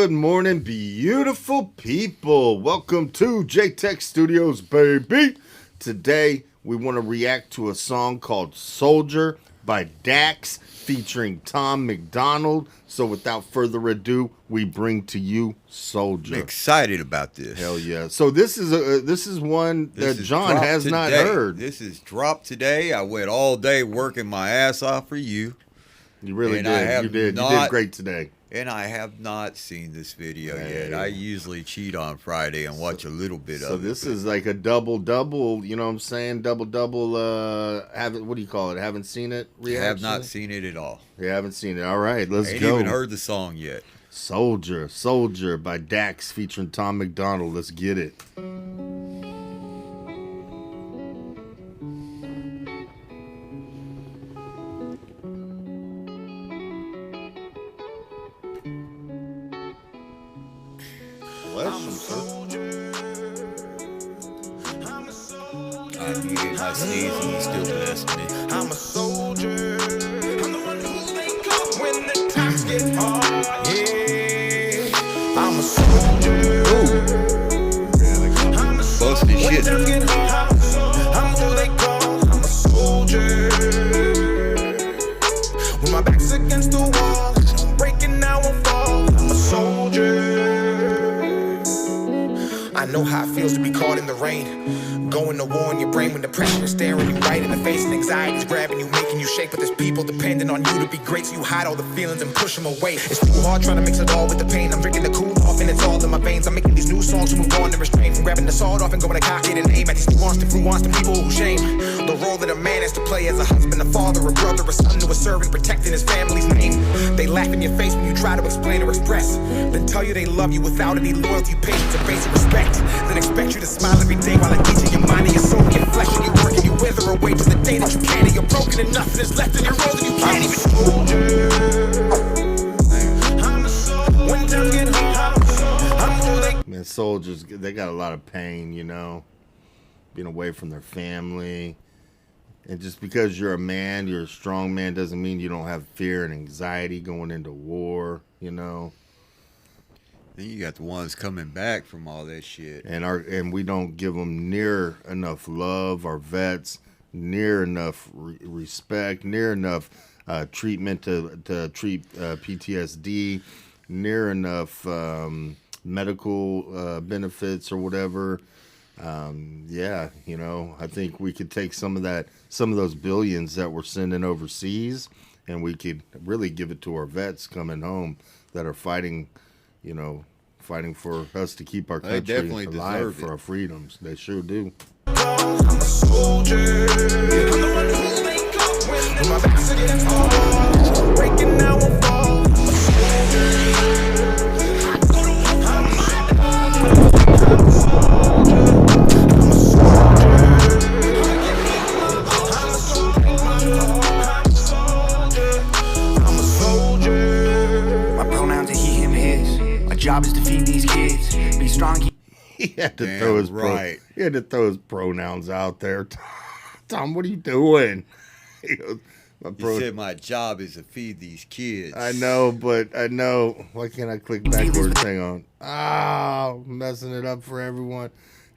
Good morning, beautiful people. Welcome to J-Tech Studios, baby. Today, we want to react to a song called Soldier by DAX featuring MacDonald. So without further ado, we bring to you Soldier. I'm excited about this. Hell yeah. So this is one that John has not heard. This is dropped today. I went all day working my ass off for you. You really did. You did great today. And I have not seen this video yet. I usually cheat on Friday and watch a little bit of it. So this is like a double, you know what I'm saying? Double, what do you call it? Haven't seen it? Reaction? I have not seen it at all. You haven't seen it. All right, let's go. Ain't even heard the song yet. Soldier by DAX featuring MacDonald. Let's get it. I muted my sneeze and he still blessed me. I'm a soldier. I'm the one who they call when the times get hard. Yeah. I'm a soldier. I'm a soldier. Busted shit. I'm who they call. I'm a soldier. When my back's against the wall, I'm breaking, I won't fall. I'm a soldier. I know how it feels to be caught in the rain. Going to war in your brain when depression is staring you right in the face and anxiety's grabbing you, making you shake. But there's people depending on you to be great, so you hide all the feelings and push them away. It's too hard trying to mix it all with the pain. I'm drinking the cool off and it's all in my veins. I'm making these new songs to move on and restrain from grabbing the sword off and going to cock it and aim at these nuanced people who shame the role that a man has to play as a husband, a father, a brother, a son to a servant, protecting his family's name. They laugh in your face when you try to explain or express, then tell you they love you without any loyalty, patience, or basic respect. Then expect you to smile every day while I teach your mind and your soul, your flesh and your work, and you wither away to the day that you can't, and you're broken and nothing is left in your road, and you can't even. When times get hard, man, soldiers, they got a lot of pain, you know, being away from their family. And just because you're a man, you're a strong man, doesn't mean you don't have fear and anxiety going into war, you know. Then you got the ones coming back from all that shit. And we don't give them near enough love, our vets, near enough respect, near enough treatment to treat PTSD, near enough medical benefits or whatever. Yeah, you know, I think we could take some of those billions that we're sending overseas, and we could really give it to our vets coming home that are fighting, you know, fighting for us to keep our country alive for our freedoms. They sure do. I'm a soldier. I'm the one who they call when my back's against the wall, breaking, I won't fall. I'm a soldier. Job is to feed these kids. Be strong. He had to throw his he had to throw his pronouns out there. Tom, what are you doing? He goes, he said my job is to feed these kids. I know, but I know. Why can't I click backwards? Hang on. Oh, messing it up for everyone.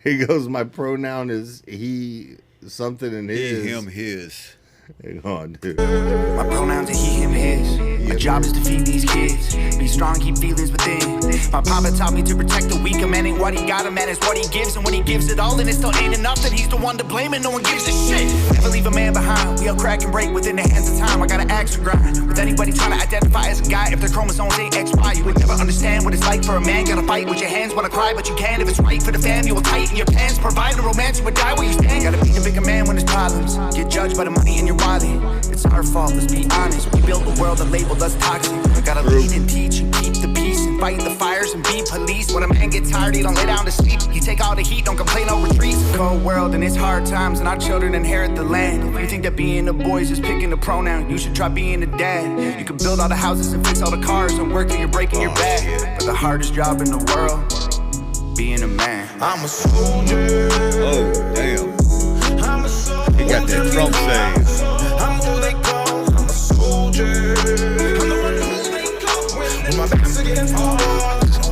He goes, my pronoun is he, something in his. He, him, his. Hang on, dude. My pronouns are he, him, his. My job is to feed these kids. Be strong, keep feelings within. My papa taught me to protect the weak. A man ain't what he got, a man is what he gives. And when he gives it all and it still ain't enough, then he's the one to blame and no one gives a shit. Never leave a man behind. We all crack and break within the hands of time. I got an axe to grind. With anybody trying to identify as a guy, if their chromosomes ain't XY, you would never understand what it's like for a man. Gotta fight with your hands, wanna cry, but you can. If it's right for the fam, you will tighten your pants. Provide a romance, you would die where you stand. Gotta be the bigger man when there's problems. Get judged by the money in your wallet. It's our fault, let's be honest. We built a world that labeled us toxic. We gotta lead and teach and keep the peace and fight the fires and be police. When a man gets tired, he don't lay down to sleep. He take all the heat, don't complain, no retreat. Cold world and it's hard times, and our children inherit the land. If you think that being a boy is just picking a pronoun, you should try being a dad. You can build all the houses and fix all the cars and work till you're breaking your back. But the hardest job in the world, being a man. I'm a soldier. Oh, damn. He got that Trump saying. I'm who they call. I'm a soldier. I'm the one who they call when my back's against the wall.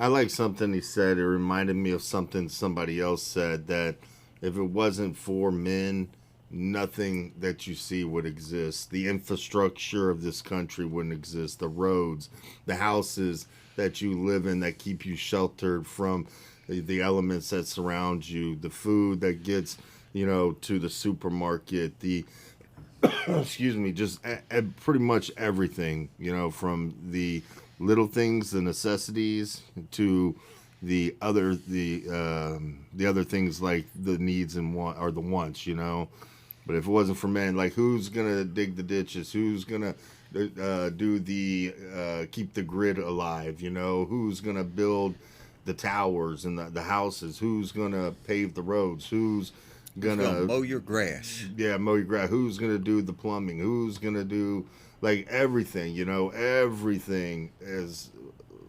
I like something he said. It reminded me of something somebody else said, that if it wasn't for men, nothing that you see would exist. The infrastructure of this country wouldn't exist. The roads, the houses that you live in that keep you sheltered from the elements that surround you, the food that gets, to the supermarket, the excuse me, just pretty much everything, from the little things, the necessities, to the other things like the needs and want, or the wants, But if it wasn't for men, like, who's gonna dig the ditches? Who's gonna do the keep the grid alive? Who's gonna build the towers and the houses? Who's gonna pave the roads? Who's gonna mow your grass? Yeah, mow your grass. Who's gonna do the plumbing? Who's gonna do like everything? Everything is,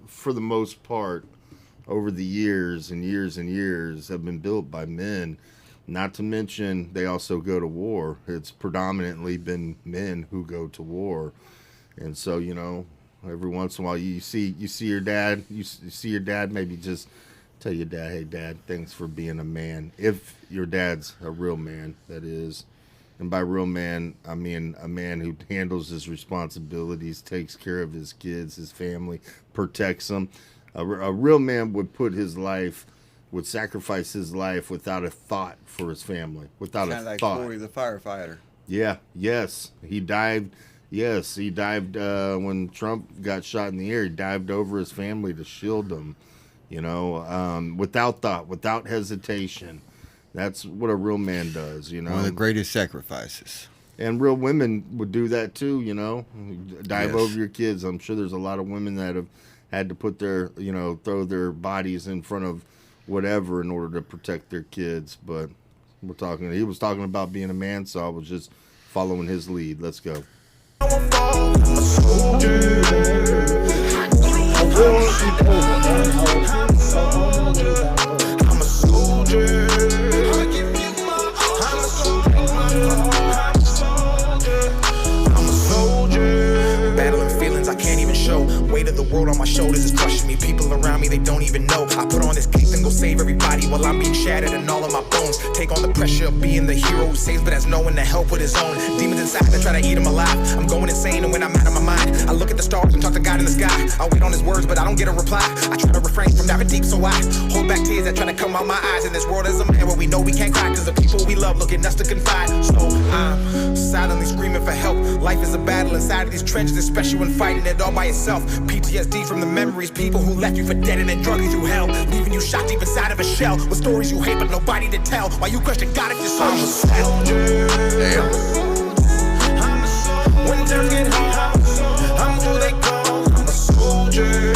for the most part, over the years and years and years, have been built by men. Not to mention, they also go to war. It's predominantly been men who go to war, and so every once in a while you see your dad. You see your dad. Maybe just tell your dad, "Hey, Dad, thanks for being a man." If your dad's a real man, that is. And by real man, I mean a man who handles his responsibilities, takes care of his kids, his family, protects them. A real man would would sacrifice his life without a thought for his family, without a like thought. Corey the firefighter. Yeah, yes. He dived when Trump got shot in the air. He dived over his family to shield them, without thought, without hesitation. That's what a real man does, One of the greatest sacrifices. And real women would do that too, dive Yes. over your kids. I'm sure there's a lot of women that have had to put their, throw their bodies in front of whatever in order to protect their kids. But he was talking about being a man, so I was just following his lead. Let's go. Weight of the world on my shoulders is crushing me. People around me, they don't even know. I put on this cape and go save everybody while I'm being shattered and all of my bones. Take on the pressure of being the hero who saves but has no one to help with his own. Demons inside that try to eat him alive. I'm going insane, and when I'm out of my mind, I look at the stars and talk to God in the sky. I wait on his words, but I don't get a reply. I try to refrain from diving deep, so I hold back tears that try to come out my eyes. In this world as a man where we know we can't cry, cause the people we love look at us to confide. So I'm silently screaming for help. Life is a battle inside of these trenches, especially when fighting it all by yourself. PTSD from the memories, people who left you for dead and then drug you through hell, leaving you shot deep inside of a shell with stories you hate but nobody to tell. Why you question God if your soul was soldier? Damn. When times get hard, I'm who they call. I'm a soldier.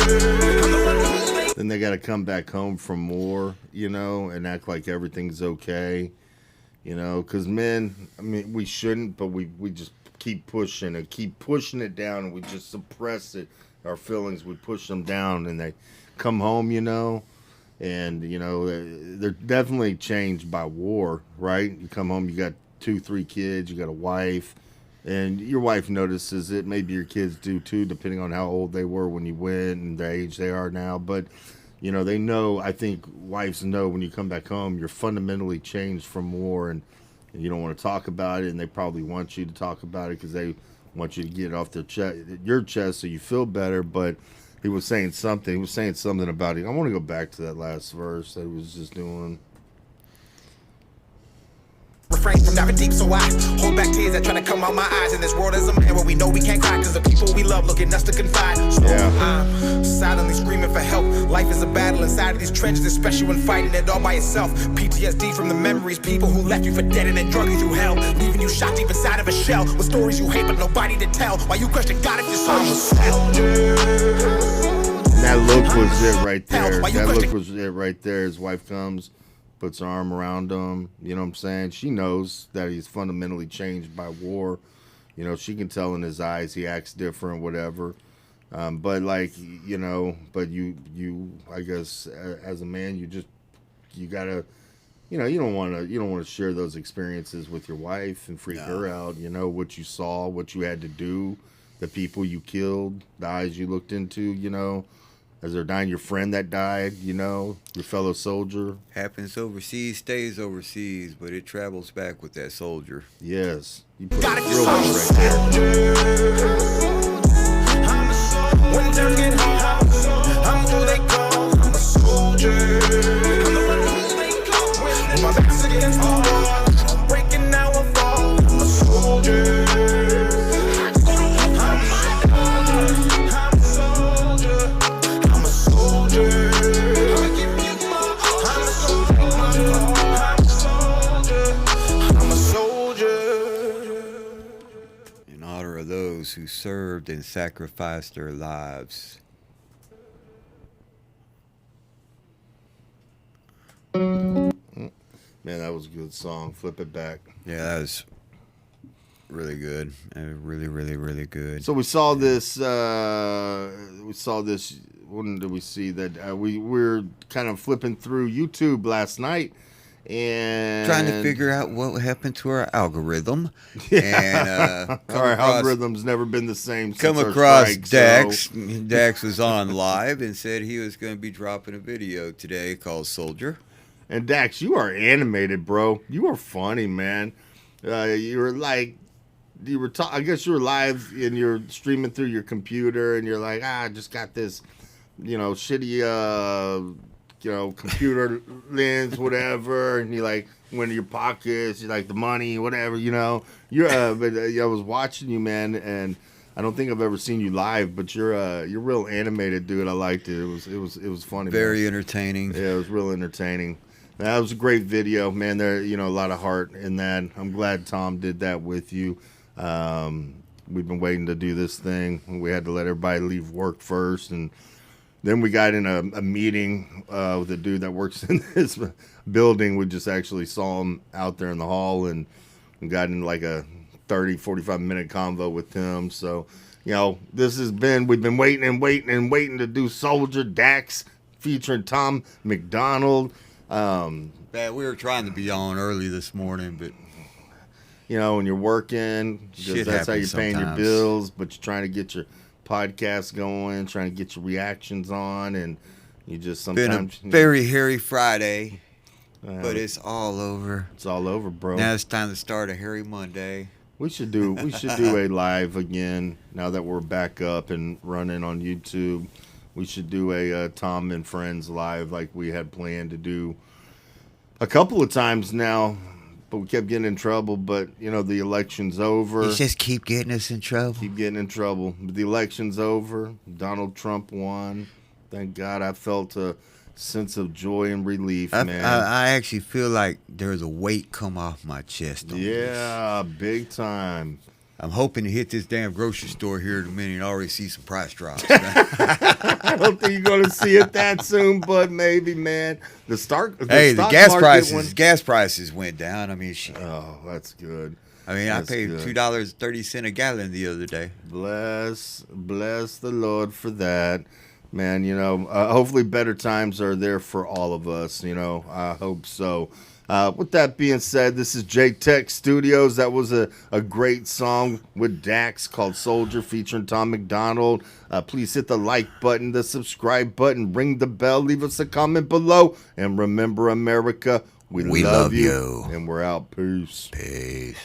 Then they got to come back home from war, and act like everything's okay, because men, I mean, we shouldn't, but we just keep pushing it down, and we just suppress it. Our feelings, we push them down, and they come home, and they're definitely changed by war, right? You come home, you got 2-3 kids, you got a wife, and your wife notices it. Maybe your kids do too, depending on how old they were when you went and the age they are now. But they know. I think wives know when you come back home, you're fundamentally changed from war, and you don't want to talk about it, and they probably want you to talk about it because they want you to get it off your chest so you feel better. But he was saying something. He was saying something about it. I want to go back to that last verse that he was just doing. Refrain from diving deep, so I hold back tears that try to come out my eyes. In this world as a man where we know we can't cry, cause the people we love look at us to confide. So I'm silently screaming for help. Life is a battle inside of these trenches, especially when fighting it all by yourself. PTSD from the memories, people who left you for dead and then drug you through hell, leaving you shot deep inside of a shell with stories you hate but nobody to tell. Why you question God if your soul was soldier? That look was it right there. That look was it right there. His wife comes, puts her arm around him. You know what I'm saying? She knows that he's fundamentally changed by war. She can tell in his eyes he acts different, whatever. But you, I guess, as a man, you gotta, you don't want to share those experiences with your wife and freak her out. What you saw, what you had to do, the people you killed, the eyes you looked into. as they're dying. Your friend that died, you know, your fellow soldier. Happens overseas, stays overseas, but it travels back with that soldier. Yes, you put Gotta it get real some well right there. When times get hard, I'm who they call. I'm a soldier. I'm the one who they call. When my back's against the wall, I'm breaking now I fall. I'm a soldier. I'm a soldier. I'm a soldier. I'm a soldier. I'm a soldier. In honor of those who served and sacrificed their lives. Man, that was a good song. Flip it back. Yeah, that was really good. Really, really, really good. So we saw this. When did we see that? We were kind of flipping through YouTube last night and Trying to figure out what happened to our algorithm. Yeah. And our algorithm's never been the same. come since our across strike, Dax. so- Dax was on live and said he was going to be dropping a video today called Soldier. And Dax, you are animated, bro. You are funny, man. You were like, I guess you were live and you're streaming through your computer, and you're like, I just got this, shitty, computer lens, whatever. And you like went in your pockets, you like the money, whatever, You're, but I was watching you, man, and I don't think I've ever seen you live, but you're real animated, dude. I liked it. It was funny. Very man. entertaining. Yeah, it was real entertaining. That was a great video, man. There, a lot of heart in that. I'm glad Tom did that with you. We've been waiting to do this thing. We had to let everybody leave work first, and then we got in a meeting with a dude that works in this building. We just actually saw him out there in the hall, and we got in like a 30, 45-minute convo with him. So, we've been waiting to do Soldier Dax featuring Tom MacDonald. Man, we were trying to be on early this morning, but When you're working, Shit that's how you're happens paying your sometimes. bills, but you're trying to get your podcast going, trying to get your reactions on, and you just been a sometimes very hairy Friday, but it's all over. it's all over, bro. Now it's time to start a hairy Monday. We should do a live again now that we're back up and running on YouTube. We should do a Tom and Friends live like we had planned to do a couple of times now, but we kept getting in trouble. But the election's over. It's just keep getting us in trouble. Keep getting in trouble. But the election's over. Donald Trump won. Thank God. I felt a sense of joy and relief, man. I actually feel like there's a weight come off my chest. On this. Yeah, big time. I'm hoping to hit this damn grocery store here in a minute and already see some price drops. I don't think you're going to see it that soon, but maybe, man. The stock gas prices went down. I mean, shit. Oh, that's good. I paid good. $2.30 a gallon the other day. Bless the Lord for that. Man, hopefully better times are there for all of us, I hope so. With that being said, this is J-Tech Studios. That was a great song with Dax called Soldier featuring Tom MacDonald. Please hit the like button, the subscribe button, ring the bell, leave us a comment below. And remember, America, we love you. And we're out. Peace. Peace.